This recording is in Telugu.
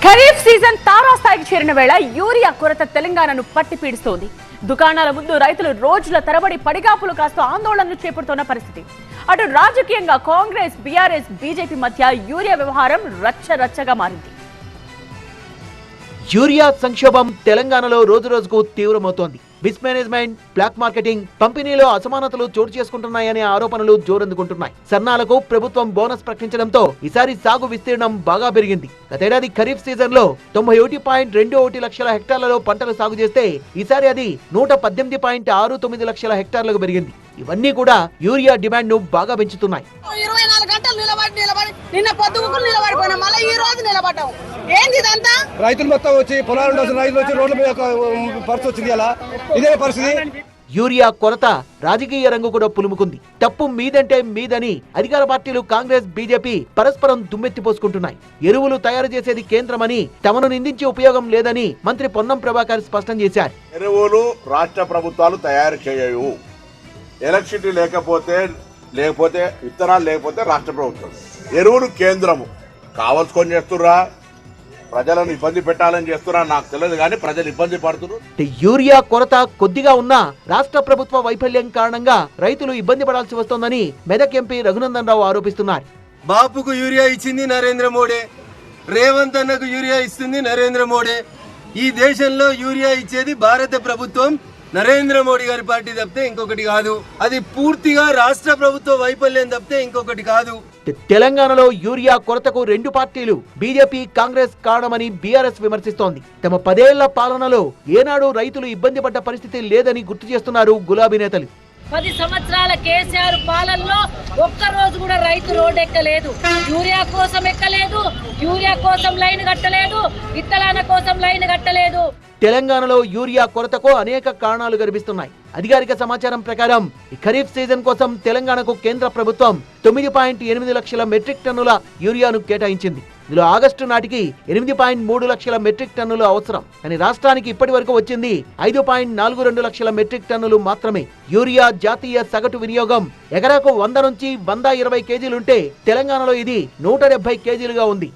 ఖరీఫ్ సీజన్ తారాస్థాయికి చేరిన వేళ యూరియా కొరత తెలంగాణను పట్టిపీడిస్తోంది. దుకాణాల ముందు రైతులు రోజుల తరబడి పడిగాపులు కాస్తూ ఆందోళనలు చేపడుతున్న పరిస్థితి. అటు రాజకీయంగా కాంగ్రెస్, బీఆర్ఎస్, బీజేపీ మధ్య యూరియా వ్యవహారం రచ్చరచ్చగా మారింది. యూరియా సంక్షోభం తెలంగాణలో రోజురోజుకు తీవ్రమవుతోంది. మిస్మేనేజ్మెంట్, బ్లాక్ మార్కెటింగ్, పంపిణీలో అసమానతలు చోటు చేసుకుంటున్నాయనే ఆరోపణలు జోరందుకుంటున్నాయి. సన్నాలకు ప్రభుత్వం బోనస్ ప్రకటించడంతో ఈసారి సాగు విస్తీర్ణం బాగా పెరిగింది. గతేడాది ఖరీఫ్ సీజన్ లో 91.21 లక్షల హెక్టార్లలో పంటలు సాగు చేస్తే ఈసారి అది 118.69 లక్షల హెక్టార్లకు పెరిగింది. ఇవన్నీ కూడా యూరియా డిమాండ్ ను బాగా పెంచుతున్నాయి. 24 గంటలు నిలబడి నిన్న పొద్దుగుకులు నిలబడిపోయినా మళ్ళీ ఈ రోజు నిలబడ్డాం. ఏంది ఇదంతా? రైతులు మొత్తం వచ్చి పొలాలు ఉండాల్సిన రైతులు వచ్చి రోడ్ల మీద పరిస్థితి వచ్చింది. అలా ఇదే పరిస్థితి. యూరియా కొరత రాజకీయ రంగు కూడా పులుముకుంది. తప్పు మీదంటే మీదని అధికార పార్టీలు కాంగ్రెస్, బీజేపీ పరస్పరం దుమ్మెత్తిపోసుకుంటున్నాయి. ఎరువులు తయారు చేసేది కేంద్రమని, తమను నిందించే ఉపయోగం లేదని మంత్రి పొన్నం ప్రభాకర్ స్పష్టం చేశారు. ఎరువులు రాష్ట్ర ప్రభుత్వాలు తయారు చేయవు. ఎలక్ట్రిసిటీ లేకపోతే విత్తనాలు లేకపోతే రాష్ట్ర ప్రభుత్వం, ఎరువులు కేంద్రము. కావాల్సుకొని చేస్తుర్రా, ప్రజలను ఇబ్బంది పెట్టాలని చేస్తున్నా నాకు తెలియదు, కానీ ప్రజలు ఇబ్బంది పడుతున్నారు. యూరియా కొరత కొద్దిగా ఉన్నా రాష్ట్ర ప్రభుత్వ వైఫల్యం కారణంగా రైతులు ఇబ్బంది పడాల్సి వస్తోందని మెదక్ ఎంపీ రఘునందన్ రావు ఆరోపిస్తున్నారు. బాపుకు యూరియా ఇచ్చింది నరేంద్ర మోడీ, రేవంత్ అన్నకు యూరియా ఇస్తుంది నరేంద్ర మోడీ. ఈ దేశంలో యూరియా ఇచ్చేది భారత ప్రభుత్వం, నరేంద్ర మోడీ గారి పార్టీ తప్పితే ఇంకొకటి కాదు. అది పూర్తిగా రాష్ట్ర ప్రభుత్వ వైఫల్యం తప్పితే ఇంకొకటి కాదు. తెలంగాణలో యూరియా కొరతకు రెండు పార్టీలు బీజేపీ, కాంగ్రెస్ కారణమని బీఆర్ఎస్ విమర్శిస్తోంది. తమ 10 ఏళ్ల పాలనలో ఏనాడు రైతులు ఇబ్బంది పడ్డ పరిస్థితి లేదని గుర్తు చేస్తున్నారు గులాబీ నేతలు. 10 సంవత్సరాల కేసీఆర్ పాలనలో ఒక్క రోజు కూడా రైతు రోడ్డు ఎక్కలేదు. యూరియా కోసం ఎక్కలేదు, యూరియా కోసం లైన్ కట్టలేదు, విత్తనాల కోసం లైన్ కట్టలేదు. తెలంగాణలో యూరియా కొరతకు అనేక కారణాలు కనిపిస్తున్నాయి. అధికారిక సమాచారం ప్రకారం ఈ ఖరీఫ్ సీజన్ కోసం తెలంగాణకు కేంద్ర ప్రభుత్వం 9.8 లక్షల మెట్రిక్ టన్నుల యూరియాను కేటాయించింది. ఇందులో ఆగస్టు నాటికి 8.3 లక్షల మెట్రిక్ టన్నులు అవసరం. కానీ రాష్ట్రానికి ఇప్పటి వరకు వచ్చింది 5.42 లక్షల మెట్రిక్ టన్నులు మాత్రమే. యూరియా జాతీయ సగటు వినియోగం ఎకరాకు 100 నుంచి 120 కేజీలుంటే తెలంగాణలో ఇది 170 కేజీలుగా ఉంది.